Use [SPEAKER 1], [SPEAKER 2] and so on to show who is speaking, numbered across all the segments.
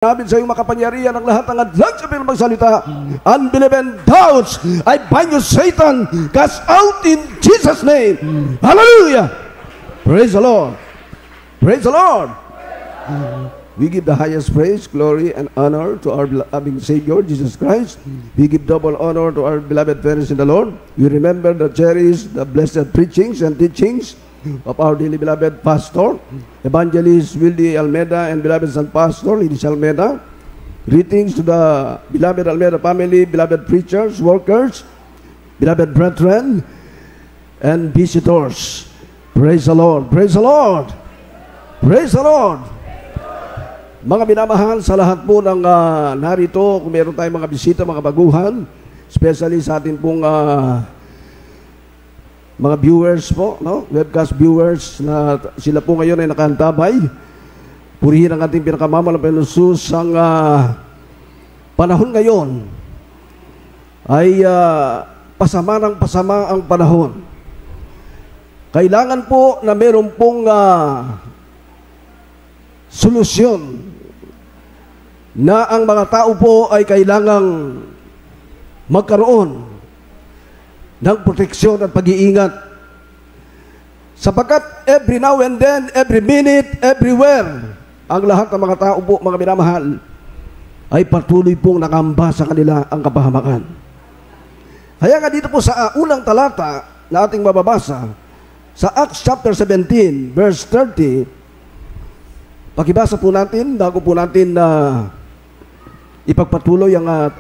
[SPEAKER 1] namin sa iyong makapangyarihan ang lahat ng adlang sa bilang magsalita. Unbelief and doubts, I bind you, Satan, cast out in Jesus' name. Hallelujah! Praise the Lord. Praise the Lord. We give the highest praise, glory, and honor to our loving Savior, Jesus Christ. We give double honor to our beloved parents in the Lord. We remember the cherish the blessed preachings and teachings of our dearly beloved pastor, Evangelist Wildy Almeida, and beloved son pastor, Lidis Almeida. Greetings to the beloved Almeida family, beloved preachers, workers, beloved brethren, and visitors. Praise the Lord. Praise the Lord. Praise the Lord. Mga minamahal, sa lahat po ng narito, kung meron tayong mga bisita, mga baguhan, especially sa atin pong mga viewers po, no? Webcast viewers na sila po ngayon ay nakaantabay. Purihin ang ating pinakamamalang Penusus ang panahon ngayon ay pasama ng pasama ang panahon. Kailangan po na meron pong solusyon na ang mga tao po ay kailangang magkaroon ng proteksyon at pag-iingat. Sapagkat every now and then, every minute, everywhere, ang lahat ng mga tao po, mga minamahal, ay patuloy pong nakamba sa kanila ang kapahamakan. Kaya nga dito po sa unang talata na ating mababasa, sa Acts chapter 17, verse 30, pakibasa po natin, bago po natin ipagpatuloy ang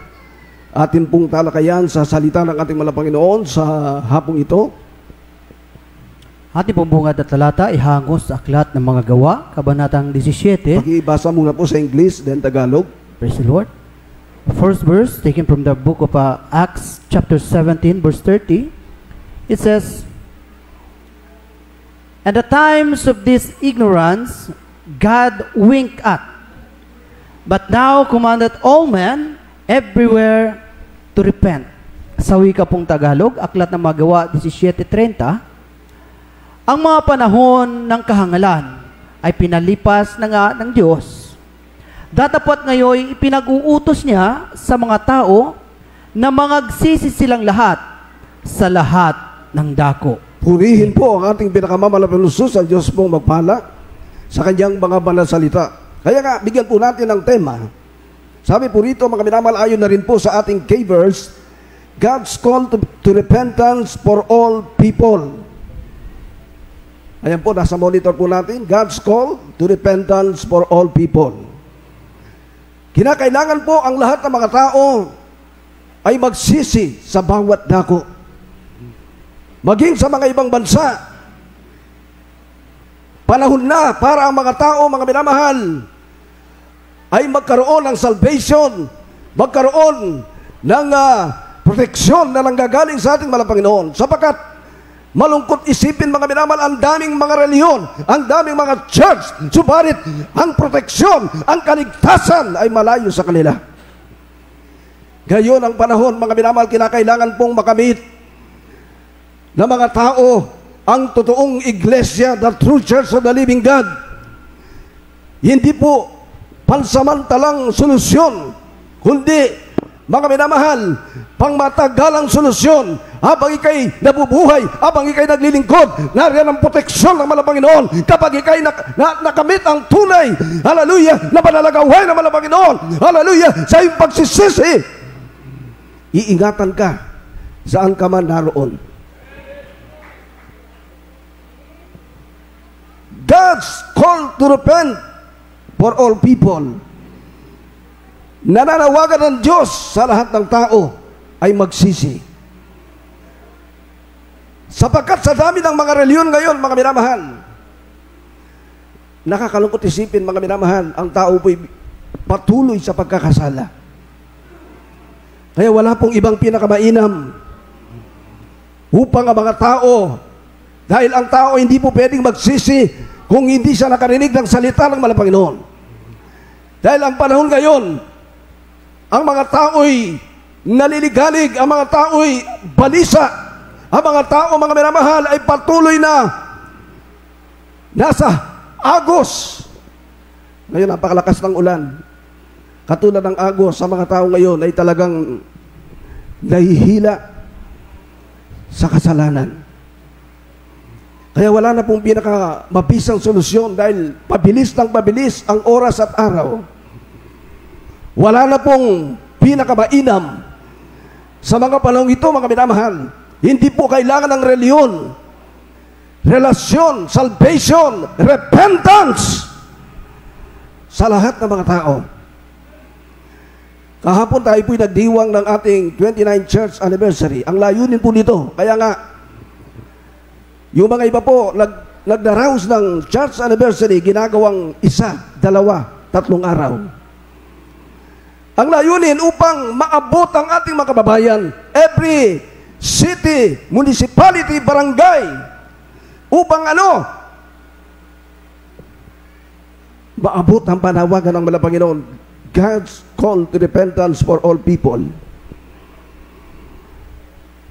[SPEAKER 1] atin pong talakayan sa salita ng ating mahal na Panginoon sa hapong ito.
[SPEAKER 2] Ating pong bungad at talata ihangos sa aklat ng mga gawa, kabanatang 17.
[SPEAKER 1] Pakibasa muna po sa English, then Tagalog.
[SPEAKER 2] Praise the Lord. The first verse, taken from the book of Acts chapter 17, verse 30. It says, "And the times of this ignorance God winked at, but now commanded all men everywhere to repent." Sa wika pong Tagalog, aklat ng Magawa 17:30, ang mga panahon ng kahangalan ay pinalipas na nga ng Diyos. Datapwat ngayon ipinag-uutos niya sa mga tao na mangagsisi silang lahat sa lahat ng dako.
[SPEAKER 1] Purihin po ang ating pinakamamalang Penusus, ang Diyos pong magpala sa kanyang mga banal salita. Kaya nga, bigyan po natin ng tema. Sabi po rito, mga minamahal, ayon na rin po sa ating K-verse, God's call to repentance for all people. Ayan po, nasa monitor po natin, God's call to repentance for all people. Kinakailangan po ang lahat ng mga tao ay magsisi sa bawat dako. Maging sa mga ibang bansa, panahon na para ang mga tao, mga minamahal, ay magkaroon ng salvation, magkaroon ng proteksyon na nanggagaling sa ating mahal na Panginoon. Sapagkat malungkot isipin, mga minamahal, ang daming mga reliyon, ang daming mga church, subalit ang proteksyon, ang kaligtasan ay malayo sa kanila. Gayon ang panahon, mga minamahal, kinakailangan pong makamit na mga tao ang totoong iglesia, the true church of the living God. Hindi po pansamantalang solusyon, kundi, mga minamahal, pangmatagalang solusyon. Habang ikay nabubuhay, habang ikay naglilingkod, nariyan ang proteksyon ng mahal na Panginoon. Kapag ikay nakamit ang tunay, hallelujah, na panalagawan ng mahal na Panginoon, hallelujah, sa iyong pagsisisi, iingatan ka saan ka man naroon. God's call to repent for all people. Nananawagan ng Diyos sa lahat ng tao ay magsisi. Sapagkat sa dami ng mga reliyon ngayon, mga minamahal, nakakalungkot isipin, mga minamahal, ang tao po'y patuloy sa pagkakasala. Kaya wala pong ibang pinakamainam upang ang mga tao, dahil ang tao hindi po pwedeng magsisi kung hindi siya nakarinig ng salita ng mahal na Panginoon. Dahil ang panahon ngayon, ang mga tao'y naliligalig, ang mga tao'y balisa, ang mga tao, mga minamahal, ay patuloy na nasa agos. Ngayon, napakalakas ng ulan. katulad ng agos sa mga tao ngayon ay talagang nahihila sa kasalanan. Kaya wala na pong pinakamabisang solusyon dahil pabilis ng pabilis ang oras at araw. Wala na pong pinakamainam sa mga panahong ito, mga minamahal. Hindi po kailangan ng reliyon, relasyon, salvation, repentance sa lahat ng mga tao. Kahapon tayo po'y nagdiwang ng ating 29th church anniversary. Ang layunin po nito, kaya nga, yung mga iba po, nagdaraos ng church anniversary, ginagawang 1, 2, 3 araw. Ang layunin upang maabot ang ating mga kababayan, every city, municipality, barangay, upang maabot ang panawagan ng mga Panginoon, God's call to repentance for all people.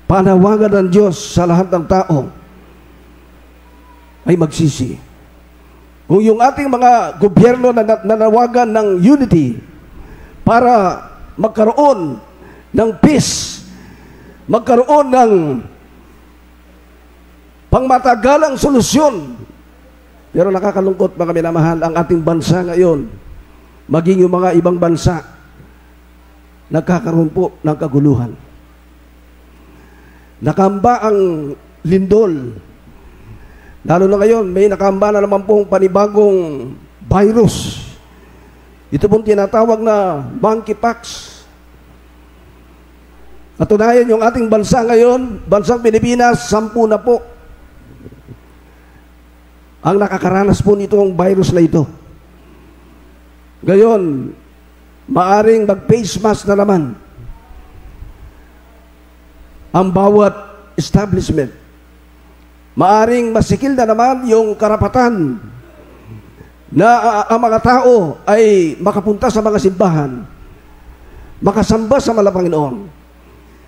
[SPEAKER 1] Panawagan ng Diyos sa lahat ng tao ay magsisi. Kung yung ating mga gobyerno na nanawagan ng unity para magkaroon ng peace, magkaroon ng pangmatagalang solusyon. Pero nakakalungkot, mga minamahal, ang ating bansa ngayon, maging yung mga ibang bansa, nagkakaroon po ng kaguluhan. Nakamba ang lindol. Lalo na ngayon, may nakamba na naman pong panibagong virus. Ito pong tinatawag na monkeypox. Katunayan, yung ating bansa ngayon, bansang Pilipinas, 10 na po ang nakakaranas po nitong virus na ito. Gayon, maaring mag-face mask na naman ang bawat establishment. Maaring masikil na naman yung karapatan na ang mga tao ay makapunta sa mga simbahan, makasamba sa Panginoon.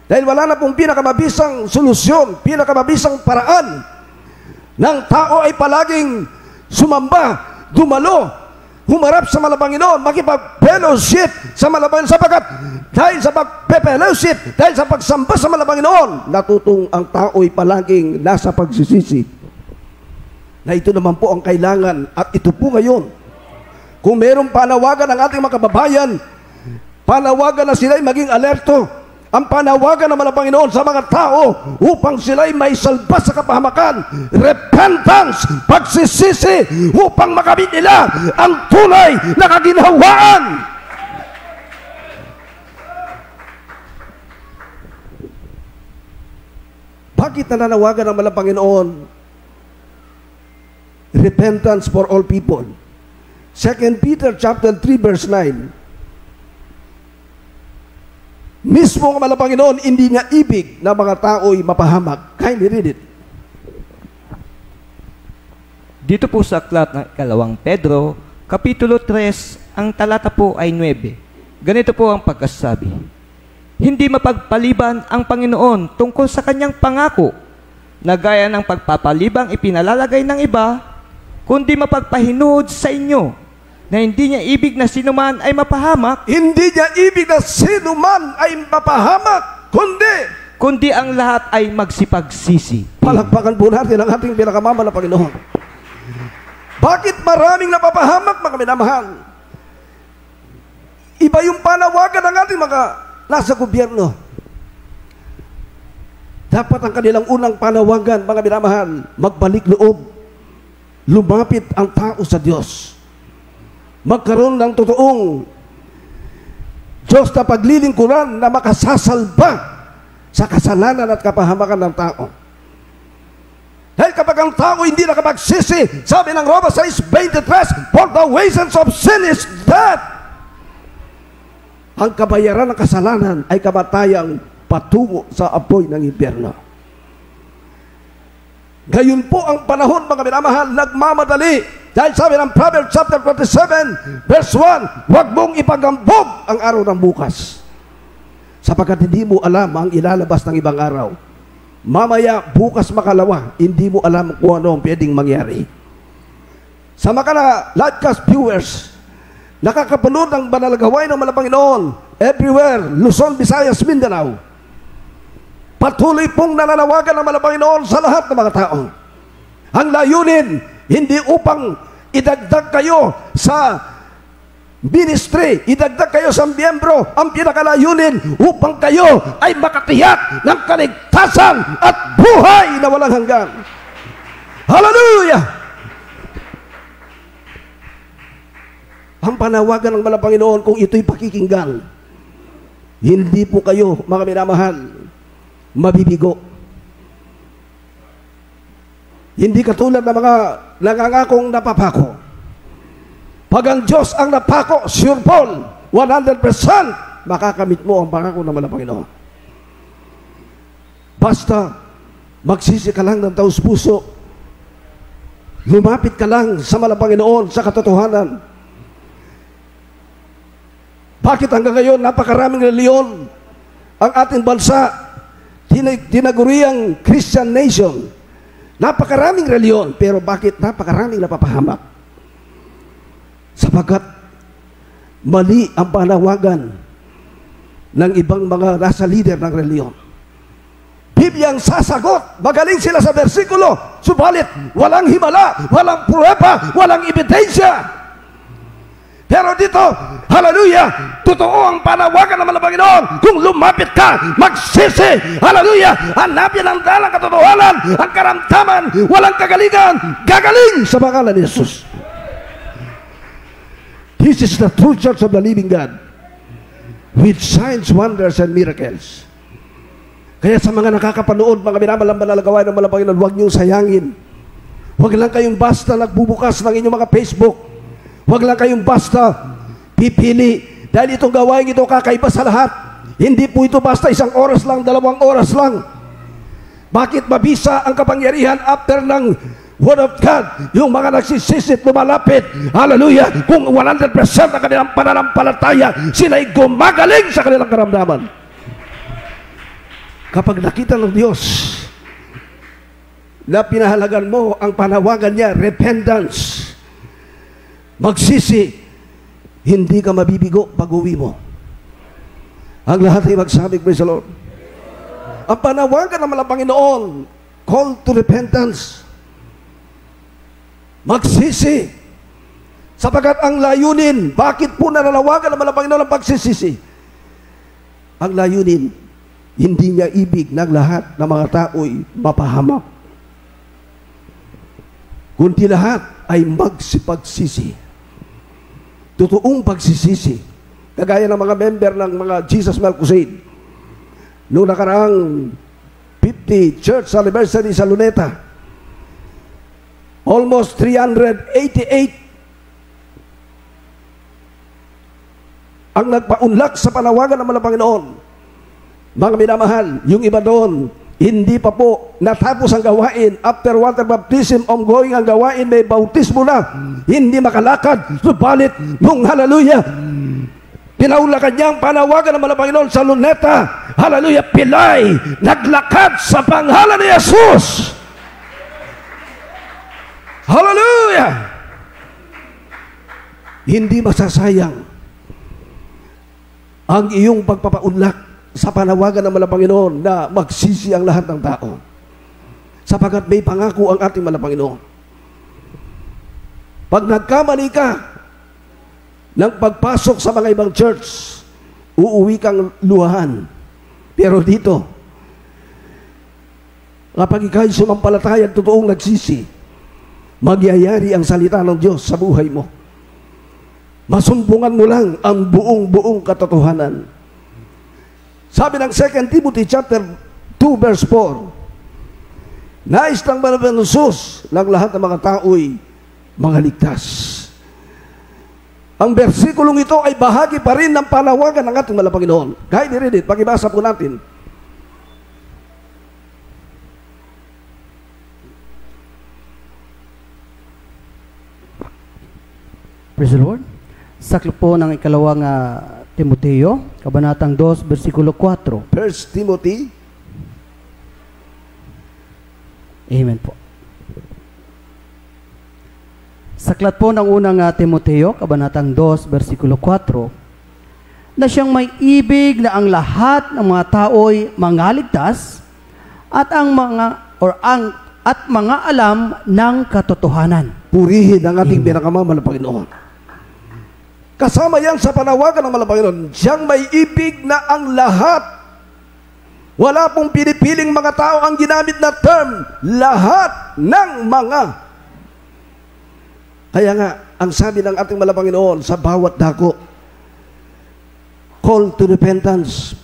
[SPEAKER 1] Dahil wala na pong pinakamabisang solusyon, pinakamabisang paraan ng tao ay palaging sumamba, dumalo, humarap sa Panginoon, makipag-fellowship sa Panginoon, sapagkat dahil sa pag-fellowship, dahil sa pagsamba sa Panginoon, natutong ang tao ay palaging nasa pagsisisi. Na ito naman po ang kailangan, at ito po ngayon. Kung mayroong panawagan ng ating mga kababayan, panawagan na sila'y maging alerto, ang panawagan ng Panginoon sa mga tao upang sila'y may salba sa kapahamakan, repentance, pagsisisi, upang makamit nila ang tunay na kaginhawaan. Bakit nananawagan ng Panginoon? Repentance for all people. 2 Peter chapter 3 verse 9. Mismo ang Panginoon, hindi niya ibig na mga tao'y mapahamak. Kindly read it.
[SPEAKER 3] Dito po sa aklat ng 2 Pedro, Kapitulo 3, ang talata po ay 9. Ganito po ang pagkasabi. Hindi mapagpaliban ang Panginoon tungkol sa kanyang pangako, na gaya ng pagpapalibang ipinalalagay ng iba, kundi mapagpahinood sa inyo, na hindi niya ibig na sinuman ay mapahamak. Hindi niya ibig na sinuman ay mapahamak, kundi ang lahat ay magsipagsisi.
[SPEAKER 1] Palakpakan po natin ang ating pinakamamahal na Panginoon. Bakit maraming napapahamak, mga minamahal? Iba yung panawagan ng ating mga nasa gobyerno. Dapat ang kanilang unang panawagan, mga minamahal, magbalik loob. Lumapit ang tao sa Diyos. Magkaroon ng totoong Diyos na paglilingkuran na makasasalba sa kasalanan at kapahamakan ng tao. Dahil kapag ang tao hindi nakapagsisi, sabi ng Roma 6:23, for the wages of sin is death. Ang kabayaran ng kasalanan ay kamatayang patungo sa apoy ng impyerno. Gayon po ang panahon, mga minamahal, nagmamadali. Dahil sabi ng Proverbs chapter 27 verse 1, huwag mong ipagambog ang araw ng bukas, sapagkat hindi mo alam ang ilalabas ng ibang araw. Mamaya, bukas makalawa, hindi mo alam kung ano ang pwedeng mangyari. Sa mga livecast viewers, nakakapunod ng banal na gawain ng mga Panginoon everywhere, Luzon, Visayas, Mindanao. Patuloy pong nananawagan ng mga Panginoon sa lahat ng mga tao. Ang layunin, hindi upang idagdag kayo sa ministry, idagdag kayo sa miyembro. Ang pinakalayunin upang kayo ay makatiyak ng kaligtasan at buhay na walang hanggan. Hallelujah! Ang panawagan ng mga Panginoon, kung ito'y pakikinggan, hindi po kayo, mga minamahal, mabibigo. Hindi katulad ng mga nangangakong napapako. Pag ang Diyos ang napako, sure Paul, 100% makakamit mo ang pangako ng mga Panginoon. Basta magsisi ka lang ng taos puso, lumapit ka lang sa mga Panginoon sa katotohanan. Bakit hanggang ngayon napakaraming reliyon ang ating bansa, tinaguriang Christian nation? Napakaraming reliyon, pero bakit napakaraming napapahamak? Sapagkat mali ang panawagan ng ibang mga nasa leader ng reliyon. Biblia ang sasagot, magaling sila sa bersikulo, subalit walang himala, walang pruweba, walang ebidensya. Pero dito, hallelujah, totoo ang panawagan ng mga Panginoon. Kung lumapit ka, magsisi, hallelujah, hanapin ang dalang katotohanan, ang karamdaman, walang kagalingan, gagaling sa pangalan ni Jesus. This is the true church of the living God, with signs, wonders, and miracles. Kaya sa mga nakakapanood, mga minamalamban na gawain ng mga Panginoon, huwag niyong sayangin. Huwag lang kayong basta nagbubukas ng inyong mga Facebook. Huwag lang kayong basta pipili. Dahil itong gawain ito kakaiba sa lahat. Hindi po ito basta 1 oras lang, 2 oras lang. Bakit mabisa ang kapangyarihan after ng Word of God? Yung mga nagsisisit, lumalapit, hallelujah, kung 100% ang kanilang pananampalataya, sila'y gumagaling sa kanilang karamdaman. Kapag nakita ng Diyos na pinahalagan mo ang panawagan niya, repentance, magsisi, hindi ka mabibigo pag-uwi mo. Ang lahat ay magsabi, praise the Lord. Ang panawagan ng mga Panginoon, call to repentance, magsisi. Sapagkat ang layunin, bakit po nananawagan ng mga Panginoon ang pagsisisi? Ang layunin, hindi niya ibig ng lahat ng mga tao'y mapahamak, kundi lahat ay magsipagsisi. Totoong pagsisisi. Kagaya ng mga member ng mga Jesus Milk Crusade noong nakaraang 50 church anniversary sa Luneta, almost 388 ang nagpaunlak sa panawagan ng mga Panginoon. Mga minamahal, yung iba doon, hindi pa po natapos ang gawain. After water baptism, ongoing ang gawain, may bautismo na, hindi makalakad. Subalit, nung hallelujah, pinaulakan niya ang panawagan ng mga Panginoon sa Luneta, hallelujah, pilay, naglakad sa pangalan ni Jesus. Hallelujah! Hindi masasayang ang iyong pagpapaunlak sa panawagan ng mga Panginoon na magsisi ang lahat ng tao. Sapagkat may pangako ang ating mga Panginoon. Pag nagkamali ka ng pagpasok sa mga ibang church, uuwi kang luhaan. Pero dito, kapag ikaw'y sumampalataya at totoong nagsisi, magyayari ang salita ng Diyos sa buhay mo. Masumpungan mo lang ang buong katotohanan. Sabi ng 2 Timothy chapter 2 verse 4, nais ng banal na Jesus ng lahat ng mga tao'y mga ligtas. Ang bersikulong ito ay bahagi pa rin ng panawagan ng ating mga Panginoon. Kahit i-read it, pakibasa po natin.
[SPEAKER 2] Praise the Lord. Saklo po ng ikalawang Timoteo, kabanatang 2, versikulo 4.
[SPEAKER 1] 1 Timothy.
[SPEAKER 2] Amen po. Sa aklat po ng unang Timoteo, kabanatang 2, versikulo 4, na siyang may ibig na ang lahat ng mga tao'y mangaligtas at mga alam ng katotohanan.
[SPEAKER 1] Purihin ang ating pinakamamahal na Panginoon. Kasama yan sa panawagan ng mahal na Panginoon. Siyang may ibig na ang lahat. Wala pong pinipiling mga tao ang ginamit na term. Lahat ng mga. Kaya nga, ang sabi ng ating mahal na Panginoon sa bawat dako, call to repentance.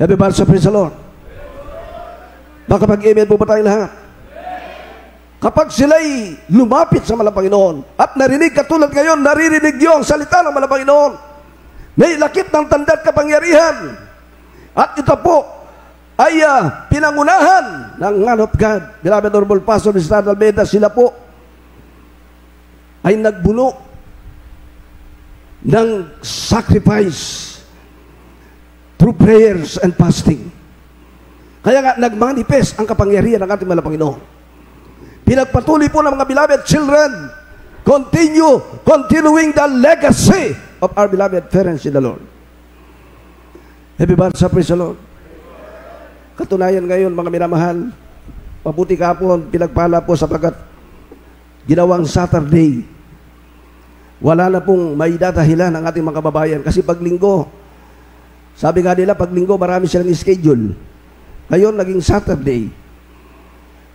[SPEAKER 1] Everybody say praise the Lord. Makapag-amen po ba tayo lahat? Kapag sila'y lumapit sa malang Panginoon at narinig katulad ngayon, naririnig niyo ang salita ng malang Panginoon, may lakip ng tanda at kapangyarihan. At ito po ay pinangunahan ng man of God. Beloved Honorable Pastor Mr. Almeida, sila po ay nagbuno ng sacrifice through prayers and fasting. Kaya nga, nagmanifest ang kapangyarihan ng ating malang Panginoon. Pinagpatuloy po ng mga beloved children, continuing the legacy of our beloved parents in the Lord. Everybody say praise the Lord. Katunayan ngayon, mga minamahal, mabuti kapon, pinagpala po sapagkat ginawang Saturday, wala na pong may dadahilan ng ating mga kababayan. Kasi pag linggo, sabi nga nila, pag linggo marami silang schedule. Ngayon, naging Saturday.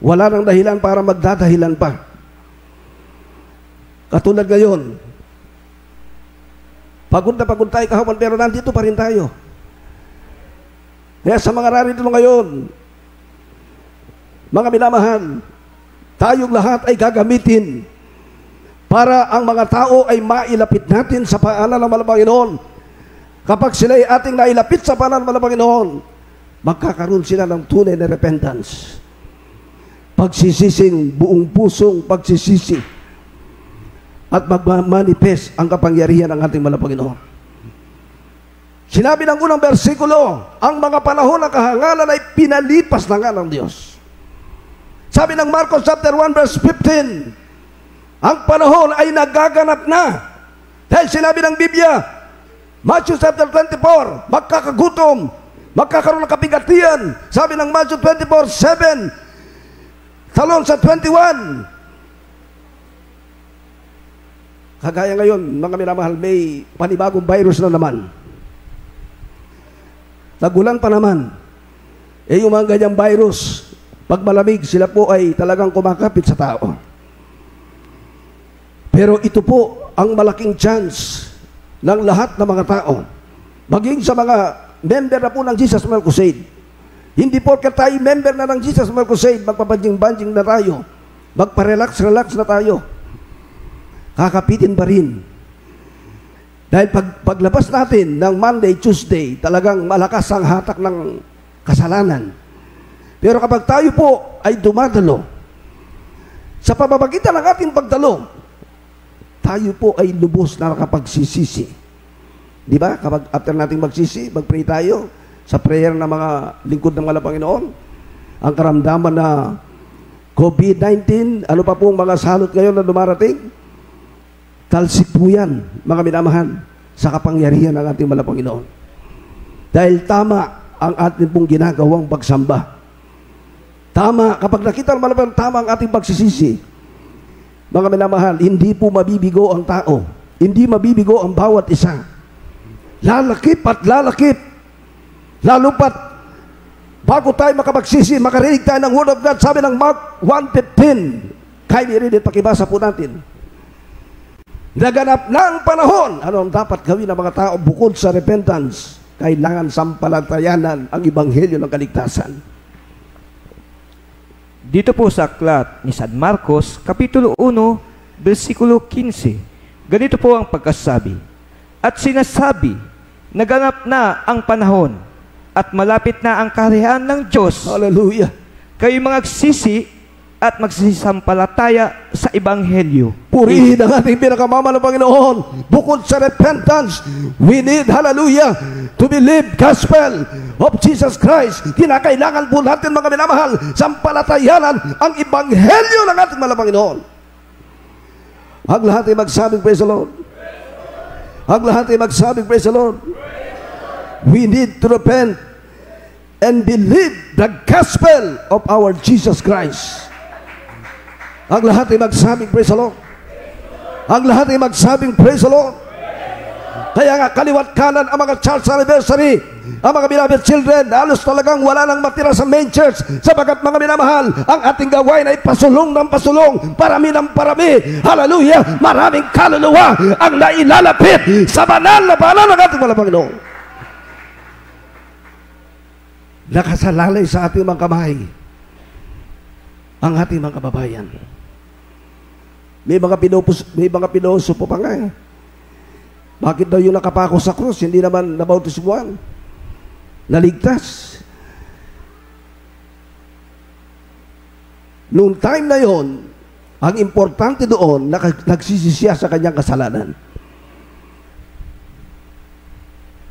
[SPEAKER 1] Wala nang dahilan para magdadahilan pa. Katulad ngayon, pagod na pagod tayo kahapon, pero nandito pa rin tayo. Kaya sa mga narito ngayon, mga minamahal, tayong lahat ay gagamitin para ang mga tao ay mailapit natin sa paanan ng Panginoon. Kapag sila ay ating nailapit sa paanan ng Panginoon, magkakaroon sila ng tunay na repentance. Pagsisising, buong pusong pagsisisi. At magmamanifest ang kapangyarihan ng ating mahal na Panginoon. Sinabi ng unang bersikulo, ang mga panahon ng kahangalan ay pinalipas na nga ng Diyos. Sabi ng Marcos chapter 1 verse 15, ang panahon ay nagaganap na. Dahil sinabi ng Biblia, Matthew chapter 24, magkakagutom, magkakaroon ng kapigatian. Sabi ng Matthew 24:7, talon sa 21. Kagaya ngayon, mga minamahal, may panibagong virus na naman. Tagulan pa naman. Yung mga ganyang virus, pag malamig, sila po ay talagang kumakapit sa tao. Pero ito po ang malaking chance ng lahat ng mga tao. Maging sa mga member na po ng Jesus Medical Crusade. Hindi porket tayo member na ng Jesus Medical Crusade, magpapanjing-banjing na tayo, magparelax-relax na tayo. Kakapitin pa rin. Dahil paglabas natin ng Monday, Tuesday, talagang malakas ang hatak ng kasalanan. Pero kapag tayo po ay dumadalo, sa pamamagitan ng ating pagdalo, tayo po ay lubos na nakapagsisisi. Di ba? Kapag after nating magsisi, magpray tayo sa prayer ng mga lingkod ng mga Panginoon, ang karamdaman na COVID-19, ano pa pong mga salot ngayon na dumarating, talsik po yan, mga minamahal, sa kapangyarihan ng ating mga Panginoon. Dahil tama ang ating pong ginagawang pagsamba. Tama, kapag nakita ng mga tama ang ating pagsisisi, mga minamahal, hindi po mabibigo ang tao. Hindi mabibigo ang bawat isa. Lalakip at lalakip. Lalo pat, bago tayo makapagsisi, makarinig tayo ng Word of God, sabi ng Mark 1:15. Kindly read it, pakibasa po natin. Naganap ng panahon. Ano ang dapat gawin ng mga tao bukod sa repentance? Kailangan sampalatayanan ang ebanghelyo ng kaligtasan.
[SPEAKER 3] Dito po sa aklat ni San Marcos, Kapitulo 1, versikulo 15. Ganito po ang pagkasabi. At sinasabi, naganap na ang panahon at malapit na ang kaharian ng Diyos.
[SPEAKER 1] Hallelujah.
[SPEAKER 3] Kayo mga nagsisi at magsisampalataya sa Ebanghelyo.
[SPEAKER 1] Purihin ang ating pinakamamahal na Panginoon. Bukod sa repentance, we need, hallelujah, to believe gospel of Jesus Christ. Kinakailangan po natin, mga minamahal, sampalatayanan ang Ebanghelyo ng ating mahal na Panginoon. Ang lahat ay magsabing praise the Lord. Ang lahat ay magsabing praise the Lord. We need to repent and believe the gospel of our Jesus Christ. Ang lahat ay magsabing praise the Lord. Ang lahat ay magsabing praise the Lord. Kaya nga kaliwat kanan ang mga church anniversary, ang mga beloved children, halos talagang wala nang matira sa main church, sapagat mga minamahal, ang ating gawain ay pasulong ng pasulong, parami ng parami. Hallelujah! Maraming kaluluwa ang nailalapit sa banal na banal ng ating mga Panginoon. Nakasalalay sa ating mga kamay ang ating mga kababayan. May mga pinusupo pa nga eh. Bakit daw yung nakapako sa krus, hindi naman nabautismuhan? Naligtas. Noong time na yon, ang importante doon, nagsisisiya sa kanyang kasalanan.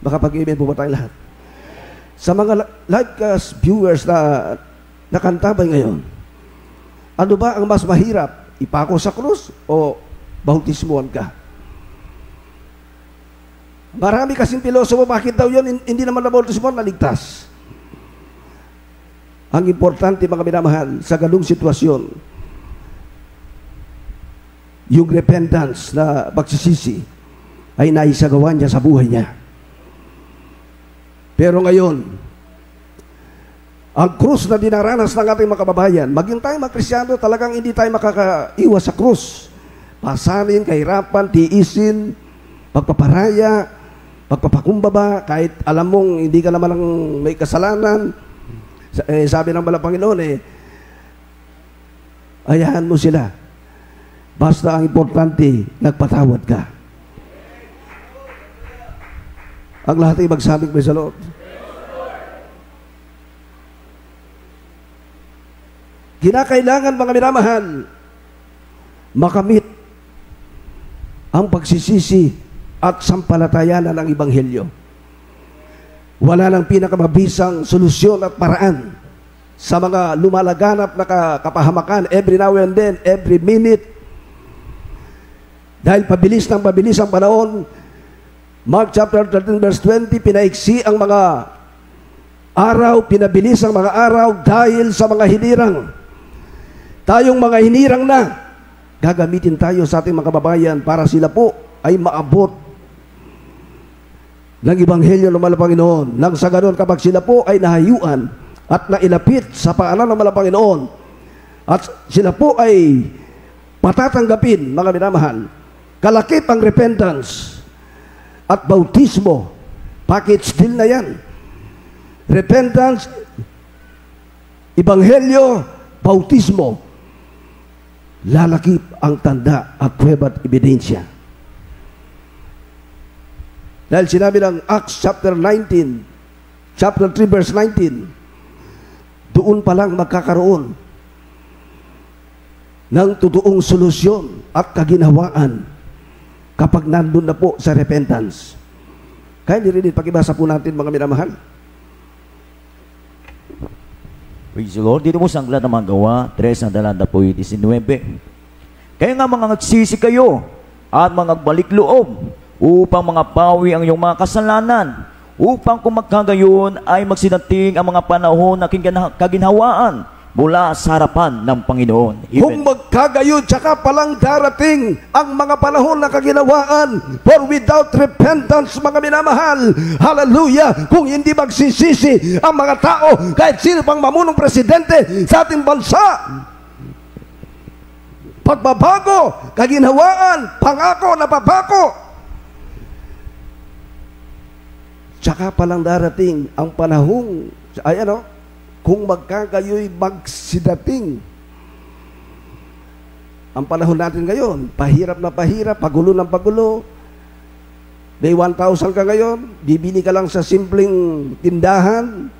[SPEAKER 1] Makapag-amen po ba tayong lahat? Sa mga live viewers na nakantabay ngayon, ano ba ang mas mahirap? Ipako sa krus o bautismuhan ka? Marami kasing pilosopo, bakit daw yun hindi naman nabautismuhan, naligtas? Ang importante mga minamahal, sa ganung sitwasyon, yung repentance na pagsisisi ay naisagawa niya sa buhay niya. Pero ngayon, ang krus na dinaranas ng ating mga kababayan, maging tayo mga Kristyano, talagang hindi tayo makakaiwas sa krus. Pasanin, kahirapan, tiisin, pagpaparaya, pagpapakumbaba, kahit alam mong hindi ka naman ang may kasalanan. Sabi ng Balang Panginoon ayahan mo sila. Basta ang importante, nagpatawad ka. Ang lahat ay magsabing praise the Lord. Kinakailangan mga minamahal, makamit ang pagsisisi at sampalatayanan ng Ebanghelyo. Wala nang pinakamabisang solusyon at paraan sa mga lumalaganap na kapahamakan every now and then, every minute. Dahil pabilis ang panahon, Mark chapter 13 verse 20, pinaiksi ang mga araw, pinabilis ang mga araw dahil sa mga hinirang. Tayong mga hinirang na, gagamitin tayo sa ating mga kababayan para sila po ay maabot ng Ebanghelyo ng Malang Panginoon. Nang sa ganon, kapag sila po ay nahayuan at nailapit sa paanan ng Malang Panginoon at sila po ay patatanggapin, mga minamahal, kalakip ang repentance at bautismo, package deal na yan. Repentance, Ebanghelyo, bautismo, lalakip ang tanda at prueba at ebidensya. Dahil sinabi ng Acts chapter 19, chapter 3 verse 19, doon pa lang magkakaroon ng totoong solusyon at kaginhawaan kapag nandun na po sa repentance. Kaya nirinig, pakibasa po natin mga minamahal.
[SPEAKER 4] Praise the Lord. Dito mo sa Aklat ng mga Gawa 3 po 19. Kaya nga mga nagsisi kayo at mga balik loob upang mga pawi ang iyong mga kasalanan, upang kung magkagayon ay magsidating ang mga panahon na kaginhawaan mula sa harapan ng Panginoon. Amen.
[SPEAKER 1] Kung magkagayon, tsaka palang darating ang mga panahon na kaginhawaan. For without repentance, mga minamahal, hallelujah, kung hindi magsisisi ang mga tao, kahit sino pang mamunong presidente sa ating bansa, pagbabago, kaginhawaan, pangako, napapako, tsaka palang darating ang panahong, kung magkagayoy magsidating. Ang panahon natin ngayon, pahirap na pahirap, pagulo ng pagulo. May 1,000 ka ngayon, bibili ka lang sa simpleng tindahan,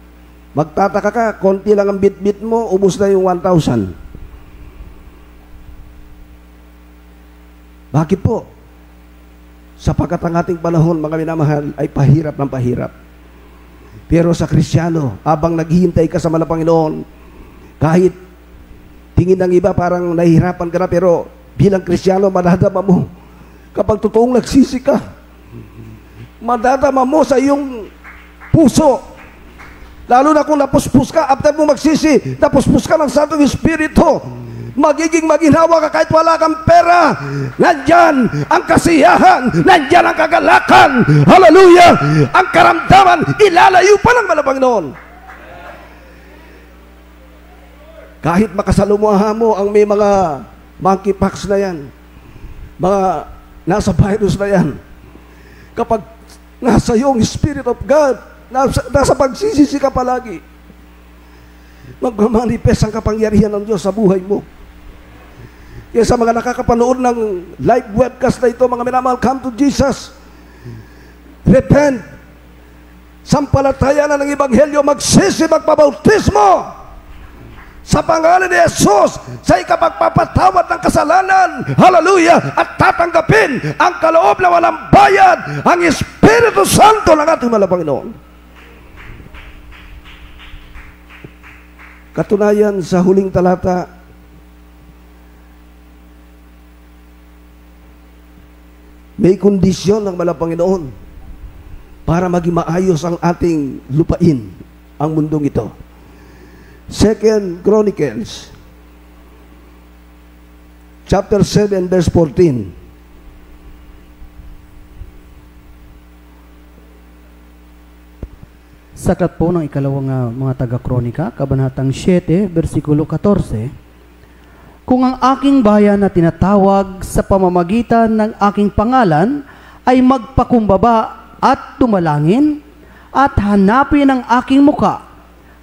[SPEAKER 1] magtataka ka, konti lang ang bit-bit mo, ubos na yung 1,000. Bakit po? Sapagkat ang ating panahon, mga minamahal, ay pahirap ng pahirap. Pero sa Kristiyano, habang naghihintay ka sa Malang Panginoon, kahit tingin ng iba parang nahihirapan ka na, pero bilang Kristiyano, madadama mo kapag totoong nagsisi ka. Madadama mo sa iyong puso. Lalo na kung napuspos ka, after mo magsisi, napuspos ka ng Santong Espiritu, magiging maginhawa ka kahit wala kang pera. Nandyan ang kasiyahan, nandyan ang kagalakan, hallelujah, ang karamdaman, ilalayo pa ng Panginoon. Kahit makasalumuha mo ang may mga monkeypox na yan, mga nasa virus na yan, kapag nasa iyong Spirit of God, nasa pagsisisi ka palagi, magmamanifest ang kapangyarihan ng Diyos sa buhay mo. Kaya sa mga nakakapanood ng live webcast na ito, mga minamahal, come to Jesus, repent, sampalatayan na ng Ebanghelyo, magsisi, magpabautismo sa pangalan ni Jesus, sa ikapagpapatawad ng kasalanan, hallelujah, at tatanggapin ang kaloob na walang bayad, ang Espiritu Santo ng ating mahal na Panginoon. Katunayan sa huling talata, may kondisyon ng mahal na Panginoon para maging maayos ang ating lupain, ang mundong ito. 2 Chronicles chapter 7 verse 14.
[SPEAKER 2] Sa aklat po ng ikalawang mga taga-kronika, kabanatang 7, versikulo 14, kung ang aking bayan na tinatawag sa pamamagitan ng aking pangalan ay magpakumbaba at tumalangin at hanapin ang aking muka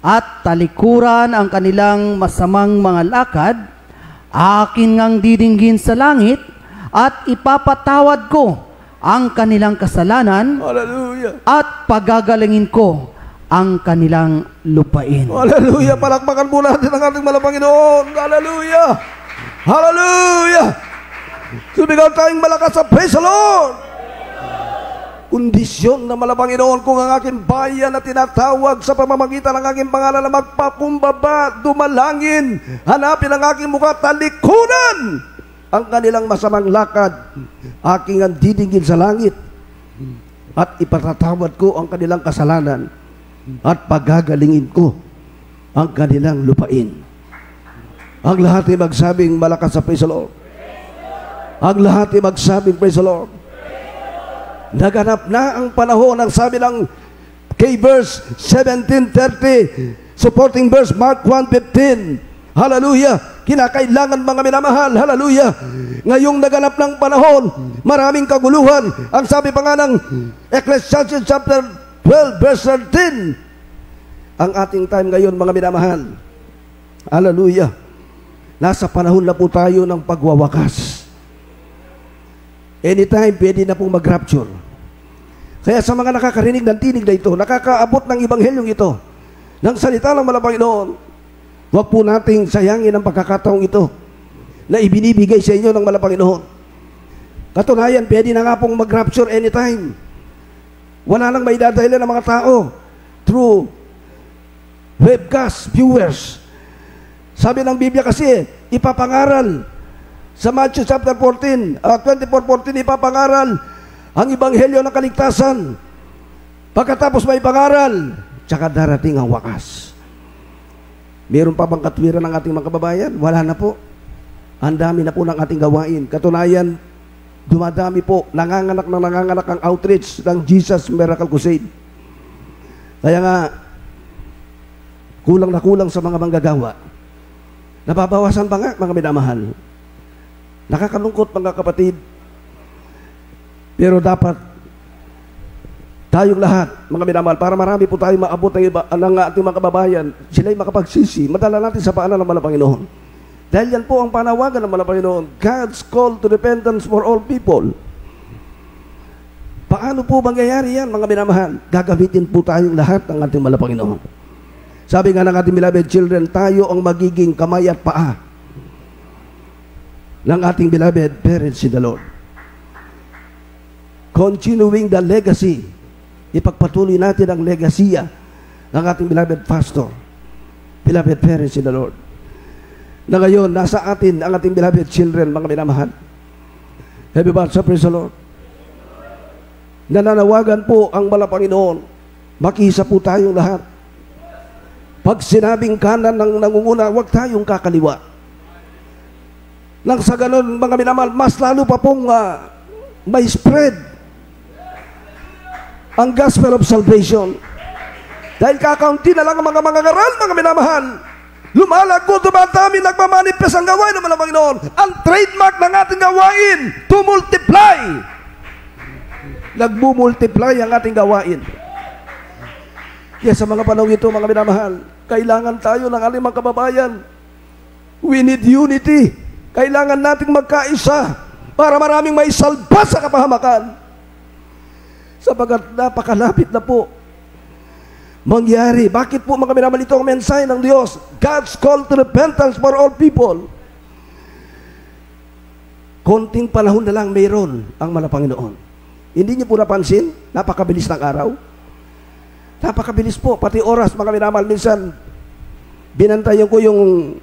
[SPEAKER 2] at talikuran ang kanilang masamang mga lakad, akin ngang didinggin sa langit at ipapatawad ko ang kanilang kasalanan,
[SPEAKER 1] Hallelujah,
[SPEAKER 2] at pagagalingin ko ang kanilang lupain.
[SPEAKER 1] hallelujah, palakpakan po natin ang ating mahal na Panginoon. Hallelujah, hallelujah, sumigaw tayong malakas sa praise the Lord. Kondisyon na mahal na Panginoon, kung ang aking bayan na tinatawag sa pamamagitan ng aking pangalan na magpakumbaba, dumalangin, hanapin ang aking mukha, talikuran ang kanilang masamang lakad, aking ang didinggin sa langit at ipatatawad ko ang kanilang kasalanan at pagagalingin ko ang kanilang lupain. Ang lahat ay magsabing malakas sa praise the Lord. Ang lahat ay magsabing praise the Lord. Naganap na ang panahon, ang sabi ng kay verse 17:30, supporting verse Mark 1:15, hallelujah, kinakailangan mga minamahal, hallelujah, ngayong naganap ng panahon, maraming kaguluhan. Ang sabi pa nga ng Ecclesiastes chapter 12 verse 13, ang ating time ngayon mga minamahal, hallelujah, nasa panahon na po tayo ng pagwawakas. Anytime pwede na pong mag-rapture. Kaya sa mga nakakarinig ng tinig na ito, nakakaabot ng Ebanghelyong ito, ng salita ng mahal na Panginoon, huwag po nating sayangin ang pagkakataong ito na ibinibigay sa inyo ng mahal na Panginoon. Katunayan, pwede na nga pong mag-rapture anytime. Wala nang may dadahilan ng mga tao through webcast viewers. Sabi ng Biblia kasi, ipapangaral sa Matthew chapter 14, 24:14, ipapangaral ang Ebanghelyo ng kaligtasan. Pagkatapos may pangaral, tsaka darating ang wakas. Meron pa bang katwiran ng ating mga kababayan? Wala na po. Ang dami na po ng ating gawain. Katunayan, dumadami po, nanganganak ang outreach ng Jesus Miracle Crusade. Kaya nga, kulang na kulang sa mga manggagawa. Nababawasan pa nga, mga minamahal. Nakakalungkot, mga kapatid. Pero dapat tayong lahat, mga minamahal, para marami po tayong maabot ng ating mga kababayan, sila'y makapagsisi, madala natin sa paanan ng mahal na Panginoon. Dahil yan po ang panawagan ng mahal na Panginoon, God's call to repentance for all people. Paano po mangyayari yan, mga minamahal? Gagamitin po tayong lahat ng ating mahal na Panginoon. Sabi nga ng ating beloved children, tayo ang magiging kamay at paa ng ating beloved parents in the Lord. Continuing the legacy, ipagpatuloy natin ang legasiya ng ating beloved pastor, beloved parents in the Lord. na ngayon nasa atin ang ating beloved children, mga minamahal. Everybody, so praise the Lord. Nananawagan po ang Mahal na Panginoon, makisa po tayong lahat. Pag sinabing kanan ng nangunguna, huwag tayong kakaliwa. Nang sa ganun, mga minamahal, mas lalo pa pong may spread ang gospel of salvation. Dahil kakaunti na lang ang mga mangangaral, mga minamahal, lumalago, dumadami, nagmamanifest ang gawain ng Mahal na Panginoon. Ang trademark ng ating gawain, to multiply. Nagmumultiply ang ating gawain. Kaya sa mga panahon ito, mga minamahal, kailangan tayo ng ating mga kababayan. We need unity. Kailangan nating magkaisa para maraming maisalba sa kapahamakan. Sapagat napakalapit na po mangyari. Bakit po, mga minamahal, ito ang mensahe ng Diyos? God's call to repentance for all people. Konting panahon na lang mayroon ang Mahal na Panginoon. Hindi niyo po napansin? Napakabilis ng araw. Napakabilis po. Pati oras, mga minamahal, minsan binantayan ko yung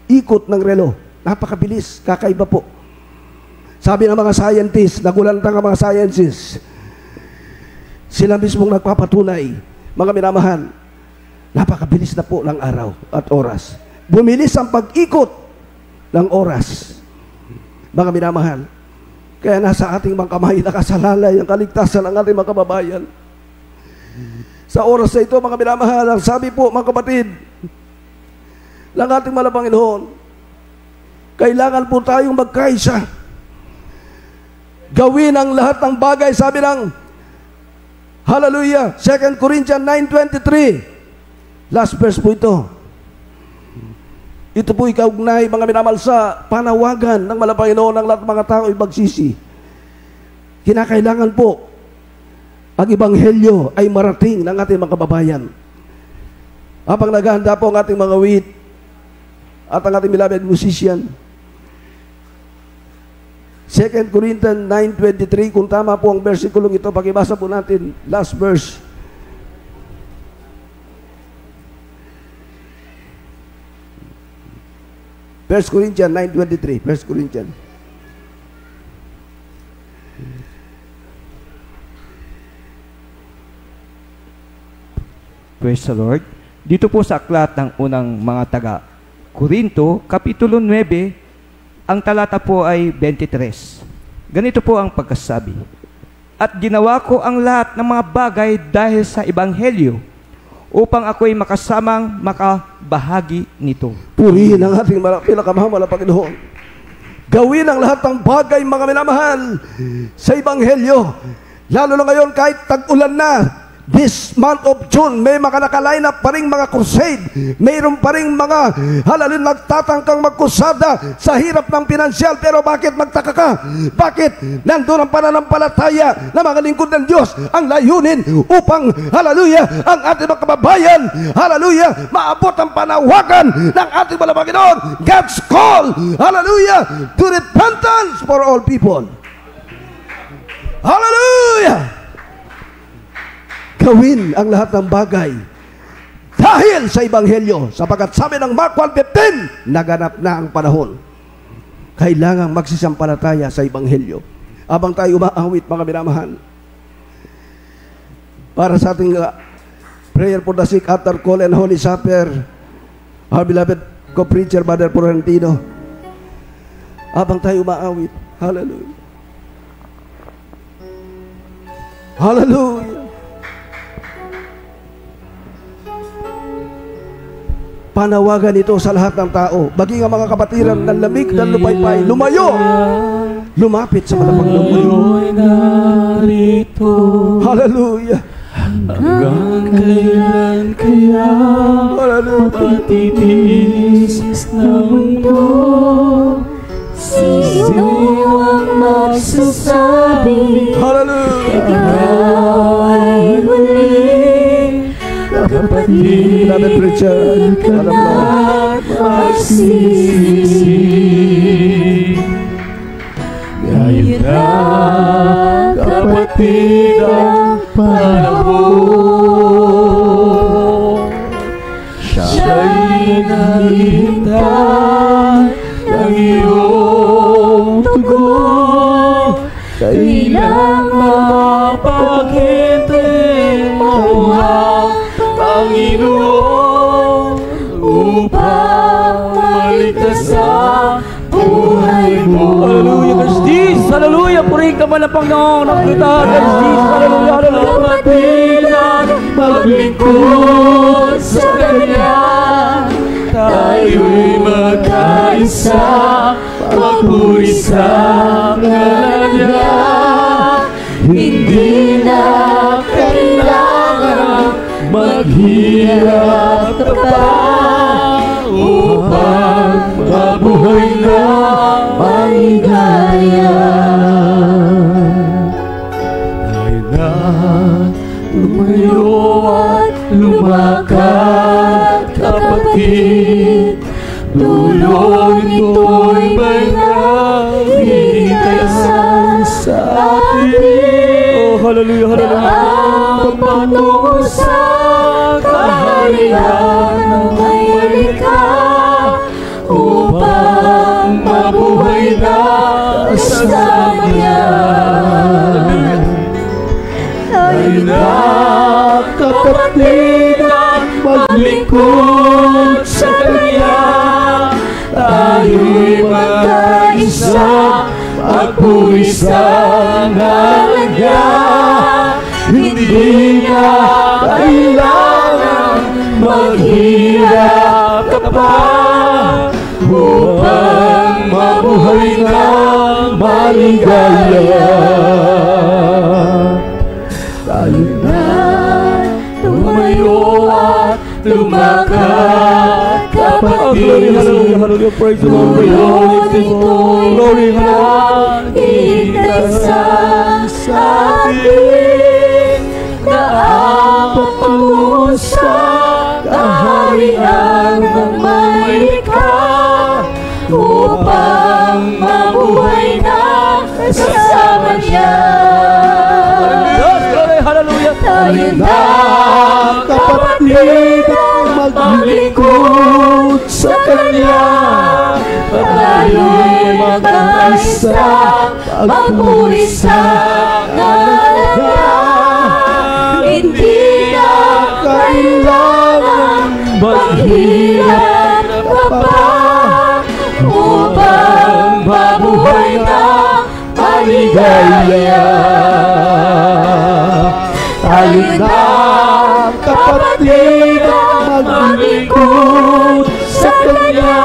[SPEAKER 1] ikot ng relo. Napakabilis. Kakaiba po. Sabi ng mga scientists, nagulantang ang mga scientists, sila mismong nagpapatunay, mga minamahal, napakabilis na po ng araw at oras. Bumilis ang pag-ikot ng oras, mga minamahal. Kaya nasa ating mga kamay nakasalalay ang kaligtasan ng ating mga kababayan. Sa oras na ito, mga minamahal, ang sabi po, mga kapatid, ng ating Mahal na Panginoon, kailangan po tayong magkaisa. Gawin ang lahat ng bagay, sabi ng hallelujah, 2 Corinthians 9:23. Last verse po ito. Ito po ikaugnay, mga minamahal, sa panawagan ng Mahal na Panginoon ng lahat ng mga tao ay magsisi. Kinakailangan po ang ebanghelyo ay marating ng ating mga kababayan. Habang naghahanda po ang ating mga wit at ang ating beloved musician, 2 Corinthians 9:23, kung tama po ang versikulong ito, pakibasa po natin, last verse. First Corinthians 9:23. First Corinthians.
[SPEAKER 3] Praise the Lord. Dito po sa aklat ng unang mga taga Korinto, Kapitulo 9, ang talata po ay 23. Ganito po ang pagkasabi. At ginawa ko ang lahat ng mga bagay dahil sa Ebanghelyo, upang ako'y makasamang makabahagi nito.
[SPEAKER 1] Purihin ang ating pinakamahal na Panginoon. Gawin ang lahat ng bagay, mga minamahal, sa Ebanghelyo. Lalo na ngayon, kahit tag-ulan na, this month of June, may mga naka-line up pa rin mga crusade. Mayroon pa rin mga halalin nagtatangkang magkusada sa hirap ng pinansyal. Pero bakit magtaka ka? Bakit? Nandun ang pananampalataya ng mga lingkod ng Diyos. Ang layunin upang, hallelujah, ang ating mga kababayan, hallelujah, maabot ang panawagan ng ating Mahal na Panginoon. God's call, hallelujah, to repentance for all people. Hallelujah! Gawin ang lahat ng bagay dahil sa Ebanghelyo, sapagkat sabi ng Mark 1:15, naganap na ang panahon. Kailangang magsisampalataya sa Ebanghelyo. Abang tayo umaawit, mga minamahal, para sa ating prayer for the sick, altar call and holy supper, our beloved co-preacher, Brother Florentino. Abang tayo umaawit, hallelujah, hallelujah. Panawagan ito sa lahat ng tao, maging ang mga kapatiran ng lamig ng lupaypay, lumayo, lumapit sa malapang lumuyo. Hallelujah.
[SPEAKER 5] Hanggang kailan kaya matitiis ng mundo? Sino ang magsasabi ikaw ay huli? Kapatid, ka na magsisi. Ngayon na, kapatid, ang panahon. Siya'y naghihintay
[SPEAKER 3] Panginoon upang maligtas sa buhay mo. Hallelujah, Kristis! Hallelujah! Purihin ka man ang Panginoon ng kita, Kristis! Hallelujah! Hallelujah! Kapatiran, maglingkod sa Kanya, tayo'y magkaisa, magpuri sa ngalan niya. Hindi na kailangan maghirap ka pa upang mabuhay na maligaya. Tayo na tumayo at lumakad, kapatid. Tulong ito'y may naghihintay sa atin. Oh, hallelujah, hallelujah. Ang patungo sa kaharian ng may likha, upang mabuhay na kasama niya. Tayo na, kapatid, at maglingkod sa Kanya. Tayo'y magkaisa, magpuri sa ngalan niya. Hindi na kailangan maghirap ka pa upang mabuhay na maligaya. Tayo na tumayo at lumakad, kapatid. Hallelujah, hallelujah, praise the Lord. Glory, hallelujah. Sa atin na ang patungo sa kaharian ng may likha, upang mabuhay na kasama niya. Hallelujah! Tayo na, kapatid, maglingkod sa Kanya. Tayo'y magkaisa, magpuri sa ngalan niya. Hindi na kailangan maghirap ka pa upang mabuhay na maligaya. Tayo na, kapatid, maglingkod sa Kanya.